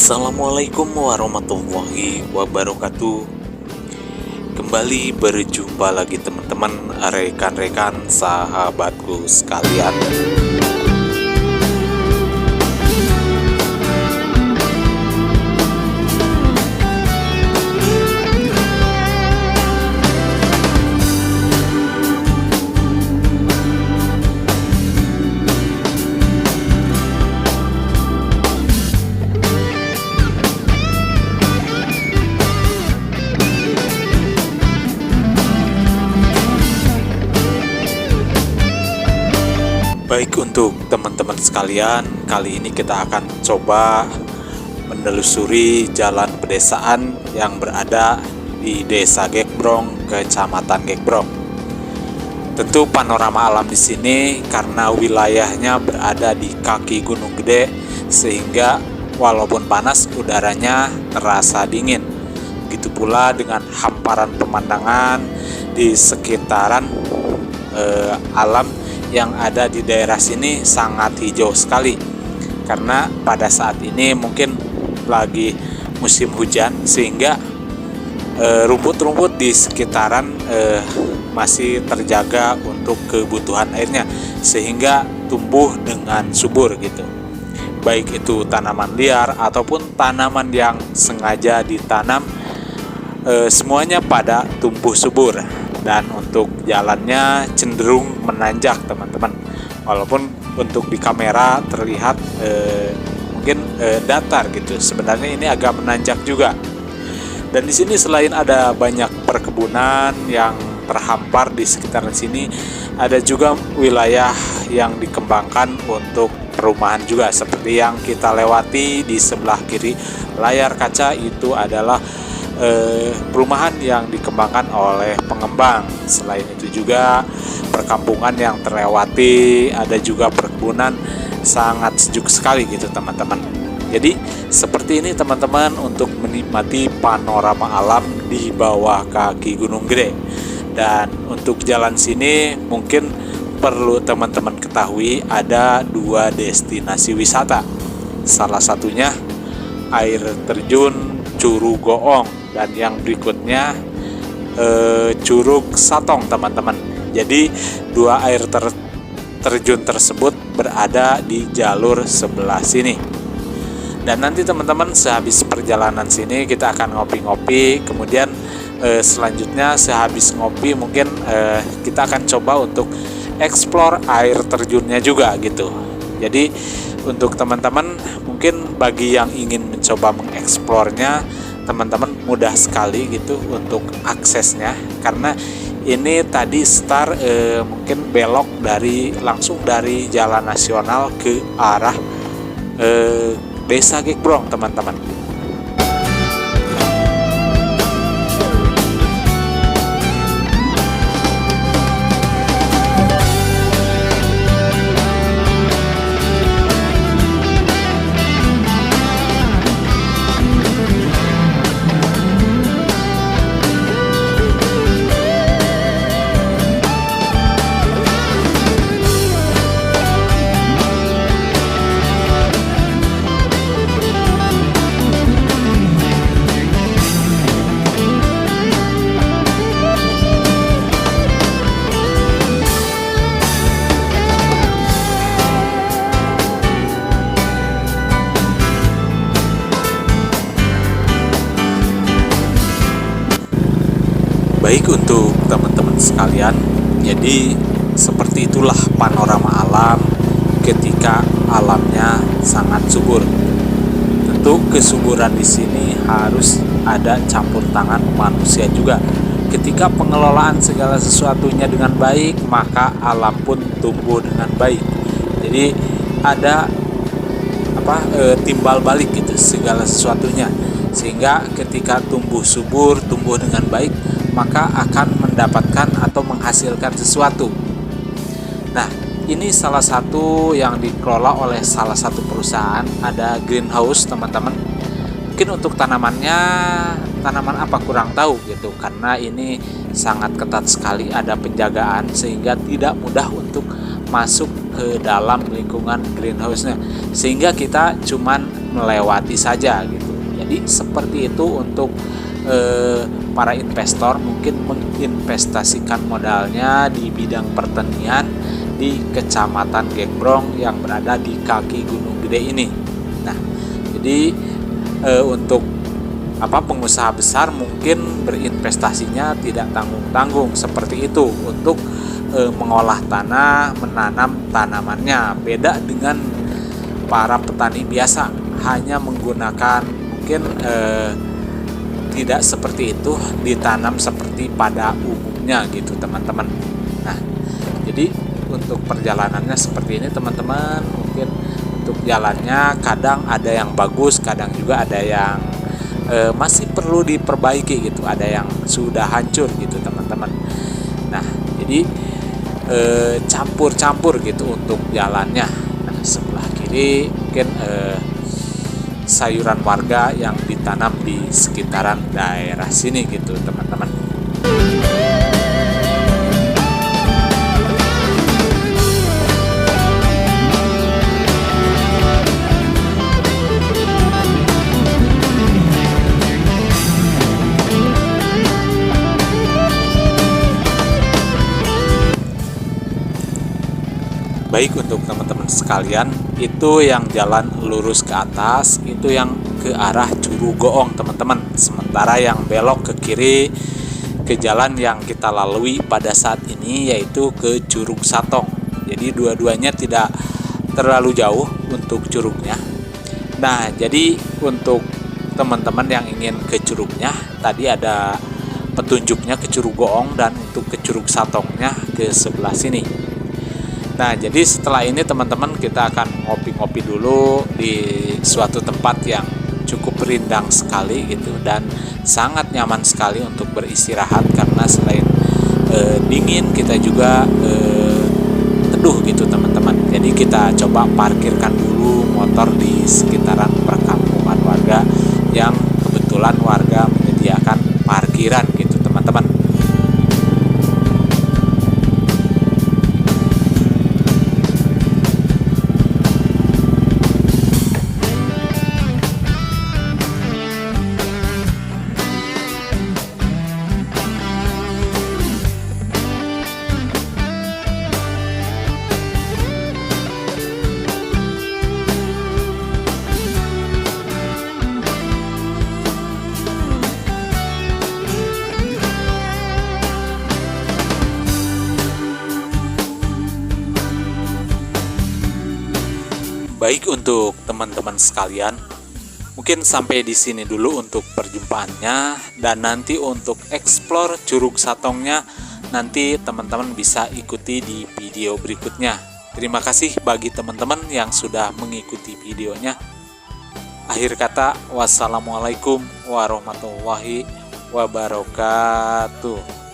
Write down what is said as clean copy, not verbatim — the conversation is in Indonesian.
Assalamualaikum warahmatullahi wabarakatuh. Kembali berjumpa lagi teman-teman, rekan-rekan, sahabatku sekalian. Baik, untuk teman-teman sekalian, kali ini kita akan coba menelusuri jalan pedesaan yang berada di Desa Gekbrong, Kecamatan Gekbrong. Tentu panorama alam di sini karena wilayahnya berada di kaki Gunung Gede, sehingga walaupun panas udaranya terasa dingin. Begitu pula dengan hamparan pemandangan di sekitaran alam yang ada di daerah sini sangat hijau sekali, karena pada saat ini mungkin lagi musim hujan, sehingga rumput-rumput di sekitaran masih terjaga untuk kebutuhan airnya, sehingga tumbuh dengan subur gitu. Baik itu tanaman liar ataupun tanaman yang sengaja ditanam, semuanya pada tumbuh subur. Dan untuk jalannya cenderung menanjak teman-teman, walaupun untuk di kamera terlihat mungkin datar gitu, sebenarnya ini agak menanjak juga. Dan di sini selain ada banyak perkebunan yang terhampar di sekitaran sini, ada juga wilayah yang dikembangkan untuk perumahan juga, seperti yang kita lewati di sebelah kiri layar kaca itu adalah perumahan yang dikembangkan oleh pengembang. Selain itu juga perkampungan yang terlewati, ada juga perkebunan, sangat sejuk sekali gitu teman-teman. Jadi seperti ini teman-teman untuk menikmati panorama alam di bawah kaki Gunung Gede. Dan untuk jalan sini mungkin perlu teman-teman ketahui ada dua destinasi wisata. Salah satunya air terjun Curug Goong, dan yang berikutnya Curug Satong teman-teman. Jadi dua air terjun tersebut berada di jalur sebelah sini. Dan nanti teman-teman sehabis perjalanan sini kita akan ngopi-ngopi, kemudian selanjutnya sehabis ngopi mungkin kita akan coba untuk explore air terjunnya juga gitu. Jadi untuk teman-teman mungkin bagi yang ingin mencoba mengeksplornya, teman-teman mudah sekali gitu untuk aksesnya, karena ini tadi start mungkin belok langsung dari jalan nasional ke arah Desa Gekbrong teman-teman. Baik, untuk teman-teman sekalian, jadi seperti itulah panorama alam ketika alamnya sangat subur. Tentu kesuburan di sini harus ada campur tangan manusia juga. Ketika pengelolaan segala sesuatunya dengan baik, maka alam pun tumbuh dengan baik. Jadi ada timbal balik gitu segala sesuatunya, sehingga ketika tumbuh subur, tumbuh dengan baik, maka akan mendapatkan atau menghasilkan sesuatu. Nah, ini salah satu yang dikelola oleh salah satu perusahaan, ada greenhouse teman-teman. Mungkin untuk tanaman apa kurang tahu gitu, karena ini sangat ketat sekali, ada penjagaan sehingga tidak mudah untuk masuk ke dalam lingkungan greenhouse-nya, sehingga kita cuman melewati saja gitu. Jadi seperti itu untuk para investor mungkin menginvestasikan modalnya di bidang pertanian di Kecamatan Gekbrong yang berada di kaki Gunung Gede ini. Nah, jadi untuk pengusaha besar mungkin berinvestasinya tidak tanggung-tanggung seperti itu untuk mengolah tanah, menanam tanamannya. Beda dengan para petani biasa, hanya menggunakan mungkin tidak seperti itu ditanam seperti pada umumnya gitu teman-teman. Nah, jadi untuk perjalanannya seperti ini teman-teman. Mungkin untuk jalannya kadang ada yang bagus, kadang juga ada yang masih perlu diperbaiki gitu, ada yang sudah hancur gitu teman-teman. Nah, jadi campur-campur gitu untuk jalannya. Nah, sebelah kiri mungkin sayuran warga yang ditanam di sekitaran daerah sini gitu teman-teman. Baik, untuk teman-teman sekalian, itu yang jalan lurus ke atas, itu yang ke arah Curug Goong teman-teman. Sementara yang belok ke kiri ke jalan yang kita lalui pada saat ini yaitu ke Curug Satong. Jadi dua-duanya tidak terlalu jauh untuk curugnya. Nah, jadi untuk teman-teman yang ingin ke curugnya, tadi ada petunjuknya ke Curug Goong, dan untuk ke Curug Satongnya ke sebelah sini. Nah, jadi setelah ini teman-teman kita akan ngopi-ngopi dulu di suatu tempat yang cukup rindang sekali gitu, dan sangat nyaman sekali untuk beristirahat karena selain dingin kita juga teduh gitu teman-teman. Jadi kita coba parkirkan dulu motor di sekitaran perkampungan warga yang kebetulan warga menyediakan parkiran gitu teman-teman. Baik, untuk teman-teman sekalian, mungkin sampai di sini dulu untuk perjumpaannya, dan nanti untuk explore Curug Satongnya nanti teman-teman bisa ikuti di video berikutnya. Terima kasih bagi teman-teman yang sudah mengikuti videonya. Akhir kata, wassalamualaikum warahmatullahi wabarakatuh.